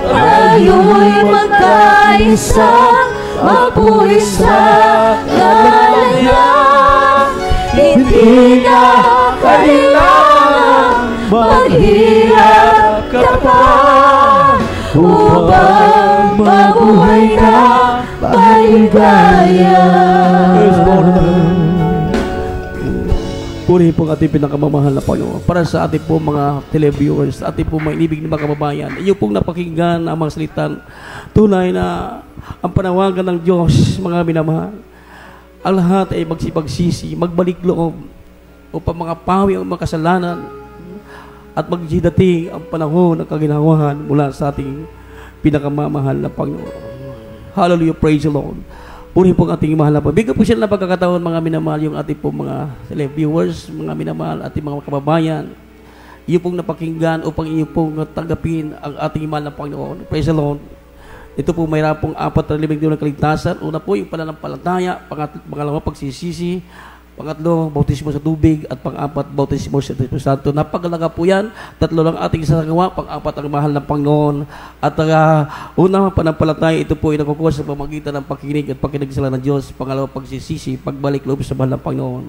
[SPEAKER 3] Tayo'y magkaisa, magpuri sa ngalan niya. Hindi na kailangan maghirap ka pa upang mabuhay na maligaya.
[SPEAKER 1] Purihin po ang ating pinakamamahal na Panginoon. Para sa ating po mga televiewers, sa ating po mga inibig na mga kababayan, iyo pong napakinggan ang mga salitan. Tunay na ang panawagan ng Diyos, mga minamahal. Ang lahat ay magsipagsisi, magbalik loob upang mga pawi ang mga kasalanan at magjidating ang panahon ng kaginawahan mula sa ating pinakamamahal na Panginoon. Hallelujah, praise the Lord. Purihin po ang ating mahal na po. Bigyan po sila na pagkakataon, mga minamahal, yung ating po mga televiewers, mga minamahal, ating mga kababayan. Iyo pong napakinggan upang iyo pong tanggapin ang ating mahal na Panginoon. Praise the Lord. Ito po mayroon pong 4 na libing ng kaligtasan. Una po yung pananampalataya, pangalawa pagsisisi, pangatlo, bautismo sa tubig, at pang-apat, bautismo sa Espiritu Santo. Napakalaga po yan. 3 lang ating isasagawa, pang-apat ang mahal ng Panginoon. At una, panampalataya, ito po ay nakukuha sa pamagitan ng pakinig at pakinig-sala ng Diyos. Pangalawa, pagsisisi, pagbalik loob sa mahal ng Panginoon.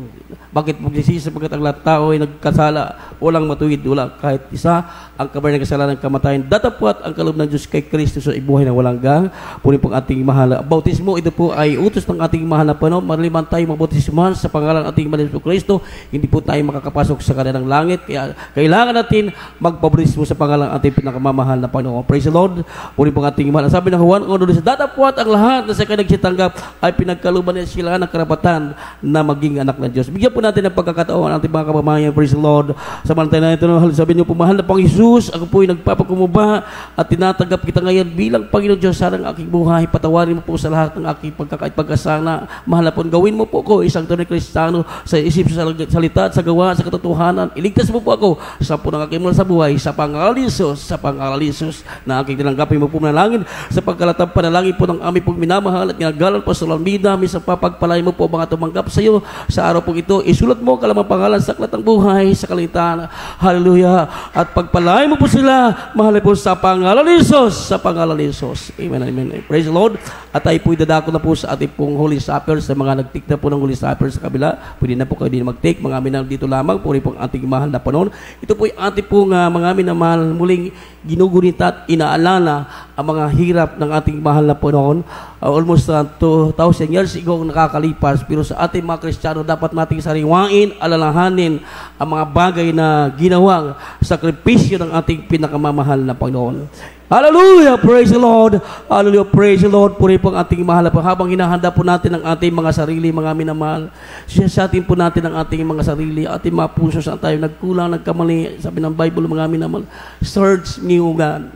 [SPEAKER 1] Bakit pagsisisi? Sapagkat ang lahat tao ay nagkasala, walang matuwid, wala kahit isa. Ang kabar ng kasalanan ng kamatayan, datapwat ang kaloob ng Diyos kay Kristo sa ibuhay na walang gang. Puri po ang ating mahal. Bautismo, ito po ay utos ng ating mahal na Panginoon. Maraliman tayo magbautismuhan sa pangalan ng ating mahal na Kristo, hindi po tayo makakapasok sa kanilang langit. Kaya kailangan natin magpabautismo sa pangalan ng ating pinakamamahal na Panginoon. Praise the Lord. Puri po ang ating mahal. Sabi ng Juan 1:12, datapwat ang lahat na sa kanagsitanggap ay pinagkaluban niya sila ng karapatan na maging anak ng Diyos. Bigyan po natin ng pagkakataon ang ating mga kababayan. Praise the Lord. Samantala na ito, sabi niyo po, mahal na Pang Jesus, ako po ay nagpapakumbaba at tinatanggap kita ngayon bilang Panginoon Diyos sa aking buhay. Patawarin mo po sa lahat ng aking pagkasala. Mahal na po, gawin mo po ko isang tunay Kristiyano plano, sa isip, sa salita, sa gawa, sa katotohanan. Iligtas mo po ako sa po ng aking mga sa buhay, sa pangalan ni Jesus, sa pangalan ni Jesus, na aking tinanggapin mo po manalangin, sa pagkalatang panalangin po ng aming pong minamahal at ginagalan po sa lamida, sa papagpalay mo po mga tumanggap sa iyo sa araw po ito. Isulat mo kalamang pangalan sa aklat ng buhay, sa kaligtayan. Hallelujah. At pagpalay mo po sila, mahal po sa pangalan ni Jesus, sa pangalan ni Jesus. Amen, amen. Praise the Lord. At tayo po idadako na po sa ating pong Holy Supper, sa mga nag-take na po ng Holy Supper sa kabila. Pwede na po kayo din mag-take. Mga minang dito lamang po rin po ang ating mahal na panahon. Ito po yung ating pong mga minamahal muling ginugunita at inaalala ang mga hirap ng ating mahal na panahon. Almost 2,000 years ago nakakalipas. Pero sa ating mga Kristiyano, dapat nating sariwain, alalahanin ang mga bagay na ginawang sakripisyo ng ating pinakamamahal na Panginoon. Hallelujah! Praise the Lord! Hallelujah! Praise the Lord! Puri po ang ating mahal na habang hinahanda po natin ang ating mga sarili, mga minamahal. Siyasatin po natin ang ating mga sarili, ating mga puso saan tayo nagkulang, nagkamali. Sabi ng Bible, mga minamahal, search me, O God.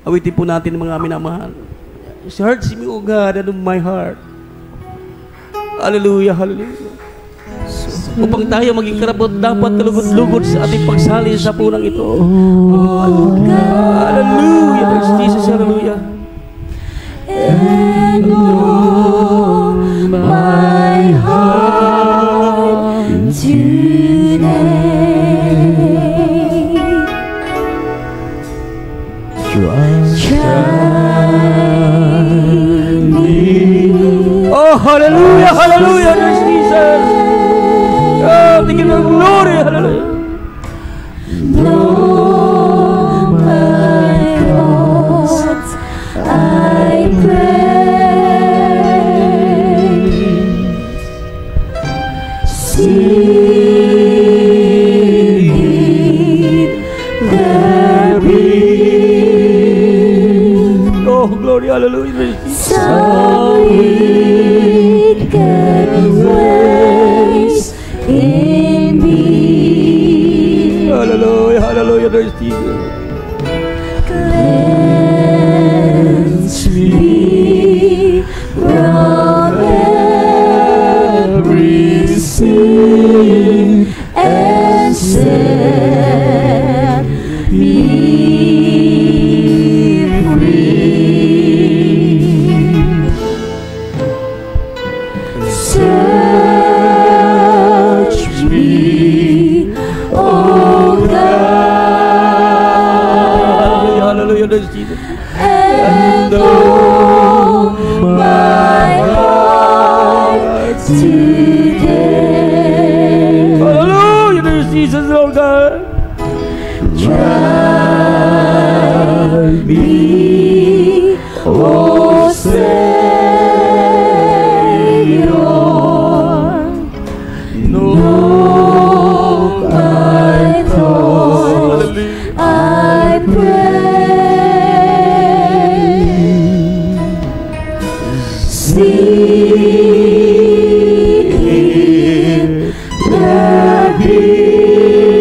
[SPEAKER 1] Awitin po natin mga minamahal. Search me, O God, and of my heart. Hallelujah! Hallelujah! Upang tayo maging karapot, dapat kalugod-lugod sa ating pagsali sa punang ito. Hallelujah! Praise Jesus! Hallelujah!
[SPEAKER 5] And oh, my heart today,
[SPEAKER 1] oh, hallelujah! Hallelujah! Praise Jesus! Tingin ng glory! Hallelujah!
[SPEAKER 5] blow my thoughts, I pray. Sing the wind.
[SPEAKER 1] Oh, glory! Hallelujah!
[SPEAKER 5] So it can waste in me.
[SPEAKER 1] Hallelujah! Hallelujah! Praise Jesus!
[SPEAKER 5] Cleanse me from every sin and set me free. Search me, oh God,
[SPEAKER 1] Hallelujah! Praise Jesus!
[SPEAKER 5] and know my heart today.
[SPEAKER 1] Hallelujah! Praise Jesus, Lord God!
[SPEAKER 5] Try me, oh Savior, know my thoughts, I pray. See the beat,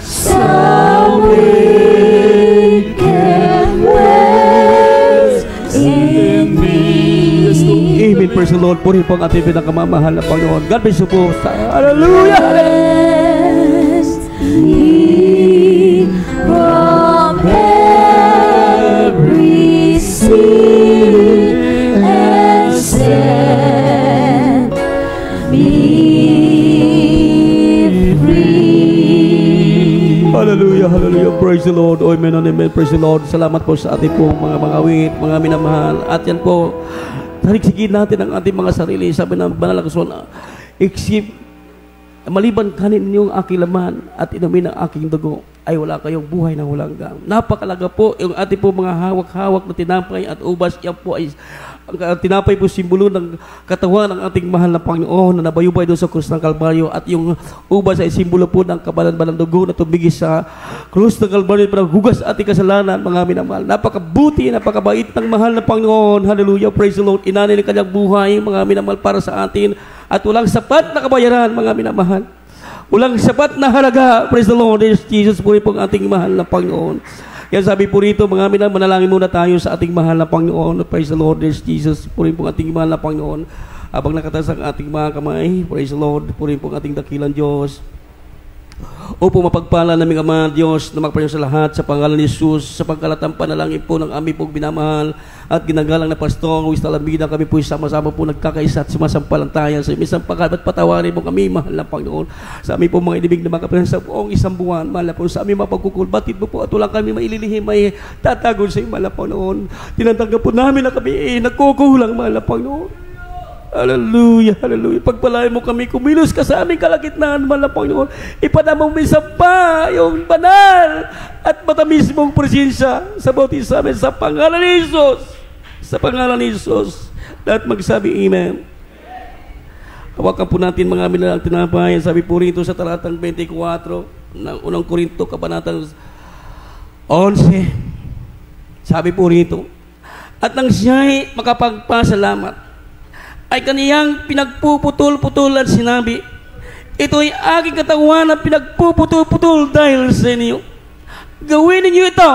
[SPEAKER 5] some wicked ways in me.
[SPEAKER 1] Amen. Praise the Lord. Puri po ang ating pinakamamahal na Panginoon. God bless you po. Hallelujah!
[SPEAKER 5] Cleanse me from every sin and set me free.
[SPEAKER 1] Hallelujah, hallelujah. Praise the Lord. Amen and amen. Praise the Lord. Salamat po sa ating pong mga awit, mga minamahal. At yan po, taliksigin natin ang ating mga sarili. Sabi ng Banal na Kasulatan, except maliban kanin ninyong aking laman at inumin ang aking dugo, ay wala kayong buhay na walang hanggan. Napakalaga po yung ating po mga hawak-hawak na tinapay at ubas. Yan po ay ang tinapay po simbolo ng katawan ng ating mahal na Panginoon na nabayubay doon sa krus ng Kalbaryo, at yung ubas ay simbolo po ng kabalan-balang dugo na tumigis sa krus ng Kalbaryo para hugas ating kasalanan, mga minamahal. Napakabuti, napakabait ng mahal na Panginoon. Hallelujah, praise the Lord. Inanay ng kanyang buhay, mga minamahal, para sa atin, at walang sapat na kabayaran, mga minamahal. Walang sapat na halaga. Praise the Lord. There's Jesus po ang ating mahal na Panginoon. Kaya sabi po rito, mga manalangin muna tayo sa ating mahal na Panginoon. Praise the Lord. There's Jesus po ang ating mahal na Panginoon. Habang nakataas ang ating mga kamay, praise the Lord, purihin po ang ating dakilang Diyos. Opo, mapagpala naming Ama Diyos na magpayo sa lahat sa pangalan ni Jesus, sa pagkalatang panalangin po ng aming pong binamahal at ginagalang na Pastor Luis Talamida. Kami po sama-sama po nagkakaisa at sumasampalantayan sa isang pagkat patawarin mo kami, mahal na Panginoon, sa aming pong mga inibig na makapilan sa buong isang buwan, mahal na po, sa aming mapagkukulbatid mo po at walang kami maililihim, may tatagon sa iyo, mahal na Panginoon. Tinatanggal po namin na kami nagkukulang, mahal na Panginoon. Hallelujah, hallelujah. Pagpalain mo kami, kumilos ka sa aming kalagitnaan, mahal na Panginoon. Ipadamang may pa yung banal at matamis mong presensya sa bawat isa amin sa pangalan ni Jesus. Sa pangalan ni Jesus. Lahat magsabi, Amen. Hawakan po natin mga amin na tinapay. Sabi po rito sa talatang 24 ng unang Korinto, kabanatang 11. Sabi po rito, at nang siya'y makapagpasalamat, ay kaniyang pinagpuputol-putol at sinabi, ito'y aking katawan na pinagpuputol-putol dahil sa inyo. Gawin ninyo ito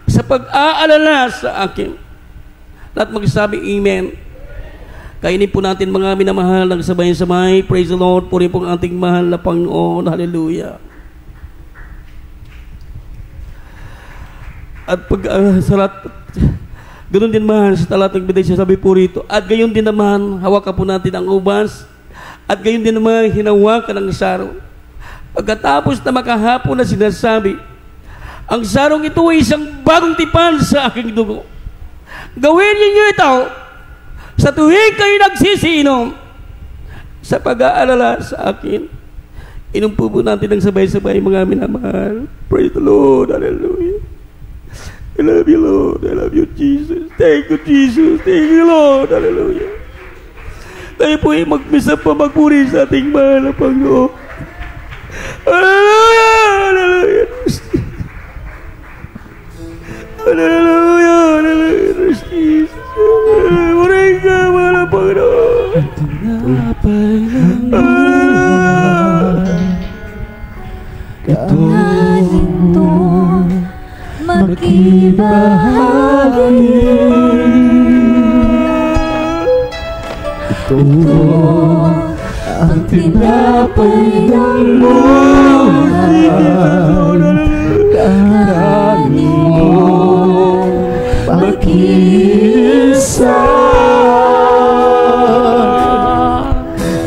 [SPEAKER 1] sa pag-aalala sa akin. Lahat magsabi, Amen. Kainin po natin mga minamahal ng sabay-sabay. Praise the Lord. Puri po ang ating mahal na Panginoon. Hallelujah. At pag salat, ganoon din man sa talatang 26, sabi po rito, at gayon din naman, hawakan po natin ang ubas, at gayon din naman, hinawakan ang sarong. Pagkatapos na makahapon na sinasabi, ang sarong ito ay isang bagong tipan sa aking dugo. Gawin niyo ito sa tuwing kayo nagsisiinom sa pag-aalala sa akin. Inom po natin ang sabay-sabay mga minamahal. Praise the Lord. Hallelujah. I love you, Lord. I love you, Jesus. Thank you, Jesus. Thank you, Lord. Hallelujah. Tayo po ay magmisa pa magpuri sa ating mahal na Panginoon. Hallelujah! Hallelujah! Hallelujah! Hallelujah! Jesus! Muray ka, mahal na Panginoon.
[SPEAKER 5] Ito makibahagi. Ito ang tinapay ng buhay. Kakanin mo mag-isa.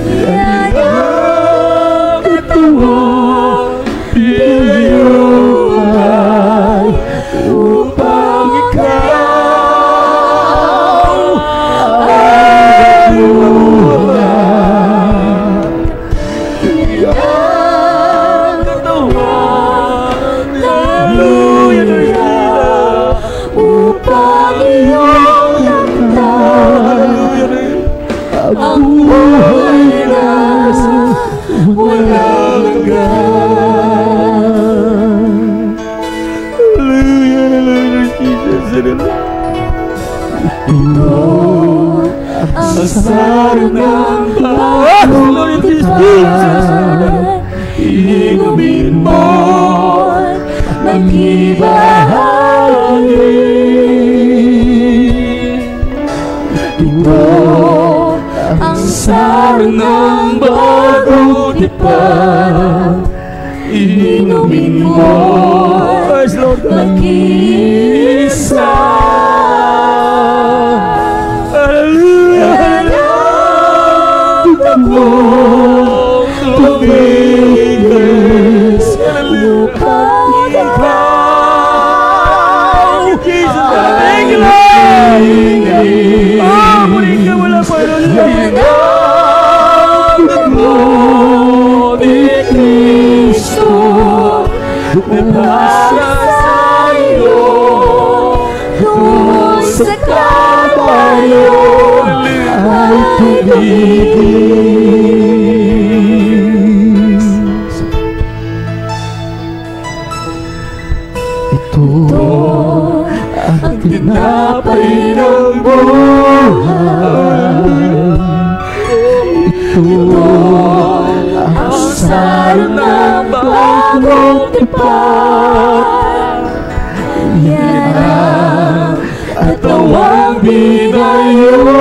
[SPEAKER 5] Yan ang katawan pinayuhay upang ikaw ay buhay. Yan ang katawan hallelujah upang iyong lamtan ang buhay na walang hanggan.
[SPEAKER 1] Hallelujah, hallelujah, Jesus.
[SPEAKER 5] Ito ang sarong ng bagong tipan. Inumin mo't magkibahagi. Ito ang sarong ng bagong tipan. Inumin mo't mag-isa. Tumigis upang ikaw ay maligay.
[SPEAKER 1] Muling ka, wala pa rin.
[SPEAKER 5] Yan ang dugo ni Kristo para sa iyo. Kung sa kabayo ay tumigis. Ito ang tinapay ng buhay. Ito ang sarong ng bagong tipan. Yan ang katawang binayupan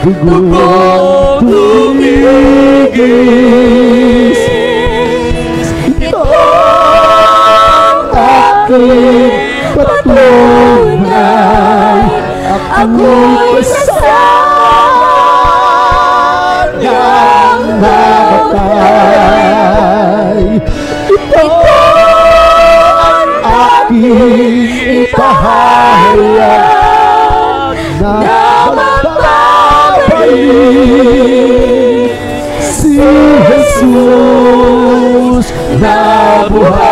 [SPEAKER 5] dugo tumigis. Ito ang aking patunay, ako'y sanyang namatay. Ito ang aking ipahayag na magbabalik si Jesus na buhay.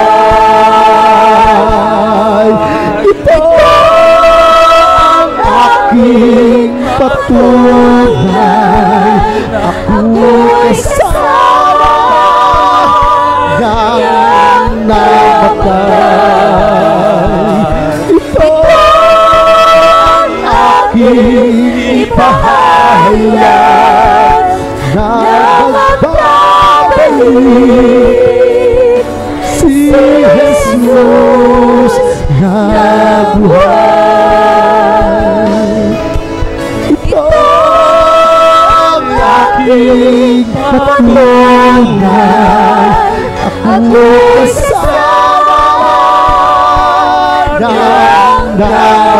[SPEAKER 5] Ito ang aking patunay, ako'y sanyang namatay. Ito ang aking ipahayag na magbabalik si Jesus na buhay. Ito ang aking patunay, ako'y sanyang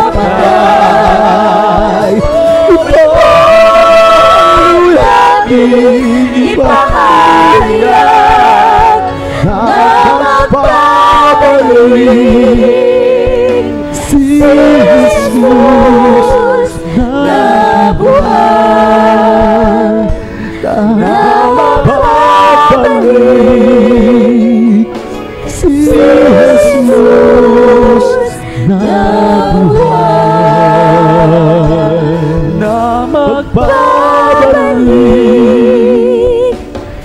[SPEAKER 5] namatay. Ito ang aking ipahayag na magbabalik si Jesus na buhay, na magbabalik si Jesus na buhay, na magbabalik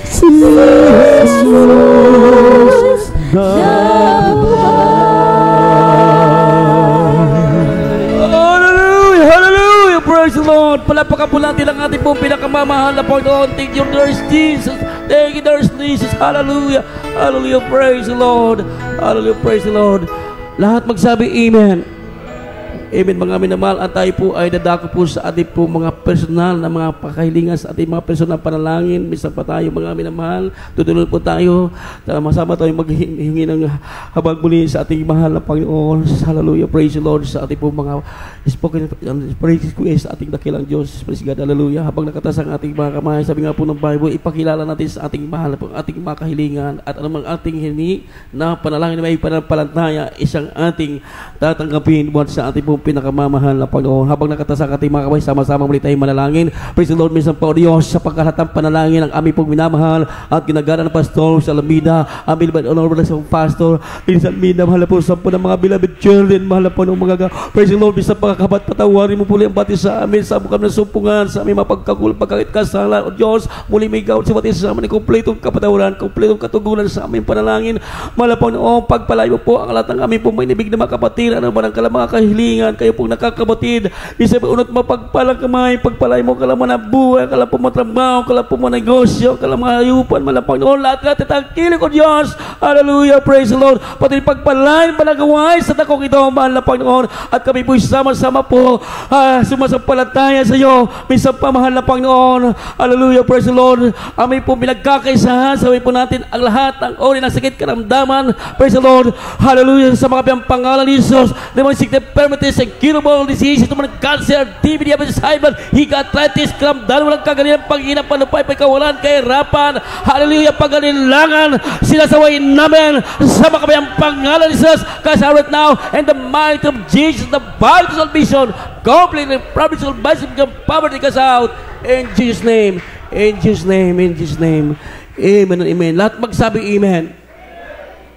[SPEAKER 5] si Jesus na
[SPEAKER 1] Hallelujah! Hallelujah! Praise the Lord! Palapakan po natin ang ating pong pinakamamahal na Panginoon. Thank you, there's Jesus. Thank you, there's Jesus. Hallelujah! Hallelujah! Praise the Lord! Hallelujah! Praise the Lord! Lahat magsabi Amen. Amen, mga minamahal. At tayo po ay dadako po sa ating po mga personal na mga pakahilingan, sa ating mga personal panalangin. Minsan pa tayo, mga minamahal. Tutulungan po tayo. Masama tayo maghingi ng habag muli sa ating mahal na Panginoon. Hallelujah, praise the Lord. Sa ating po mga spoken praise sa ating dakilang Diyos. Praise God, hallelujah. Habang nakatas ang ating mga kamay, sabi nga po ng Bible, ipakilala natin sa ating mahal na ating mga kahilingan at anumang ating hini na panalangin na may panapalantaya, isang ating tatanggapin buwan sa ating po pinakamamahal na Panginoon. Habang nakatasang ating mga kamay, sama-sama muli tayong manalangin. Praise the Lord, minsan po Diyos, sa pagkahatang panalangin ng aming pong minamahal at ginagana ng Pastor sa Alameda, aming honorable sa Pastor, minsan mahal po sa po ng mga beloved children, mahal po ng mga praise the Lord, minsan pagkakabat, patawarin mo po ang bati sa amin, sa bukam ng sumpungan, sa aming mapagkagulang, pagkakasala, o Diyos, muli may gawad sa bati sa amin, kumpletong kapatawaran, kumpletong katugunan sa aming panalangin, mahal po ng pagpalay mo po ang lahat ng aming pong mainibig na mga kapatid, ano ba ng mga kahilingan, kayo pong nakakabatid, isa pa unot mapagpalang kamay, pagpalay mo kalaman na buhay, kalaman po mo trabaho, kalaman po mo negosyo, kalaman ayupan, malapang noon, lahat itangkilig ko Diyos, hallelujah, praise the Lord, pati pagpalay, managaway sa takong ito, mahal na Panginoon, at kami po'y sama-sama po, sumasampalataya sa iyo, minsan pa mahal na Panginoon, hallelujah, praise the Lord, amin po pinagkakaisahan, sabi po natin ang lahat ng ori ng sakit karamdaman, praise the Lord, hallelujah, sa mga pangalan ni Jesus, demonic sickness, permittance, incurable diseases, naman cancer, TB, diabetes, high blood, higatritis, karamdaman, walang kagalinang panghinang, panupay, pagkawalan, kahirapan, hallelujah, pagalilangan, sinasaway namin sa mga kabayang pangalan ni Jesus, kasi right now, in the might of Jesus, the body of salvation, completely provincial basic poverty cast out, in Jesus' name, in Jesus' name, in Jesus' name, amen and amen. Lahat magsabi amen.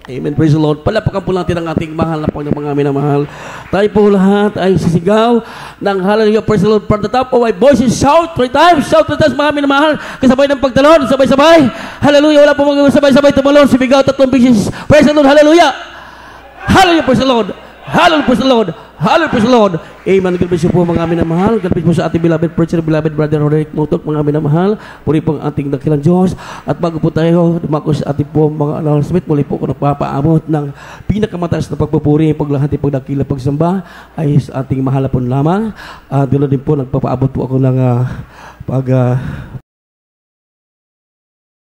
[SPEAKER 1] Amen. Praise the Lord. Palapakan po natin ang ating mahal na Panginoon, mga minamahal. Tayo po lahat ay sisigaw ng hallelujah. Praise the Lord. From the top of my voices, shout 3 times. Shout 3 times, mga minamahal. Kasabay ng pagtalon. Sabay-sabay. Hallelujah. Wala po mga sabay-sabay tumalon. Sibigaw 3 beses. Praise the Lord. Hallelujah. Hallelujah. Praise the Lord. Hallelujah, praise the Lord. Hallelujah, praise the Lord. Amen. God bless you po mga minamahal. God bless po sa ating beloved preacher, beloved brother Roderick Mutok, mga minamahal. Puri po ang ating dakilang Diyos. At bago po tayo dumako sa ating po mga announcement, muli po ako nagpapaabot ng pinakamataas na pagpupuri, paglahati, pagdakila, pagsamba ay sa ating mahal na po lamang. Doon din po nagpapaabot po ako ng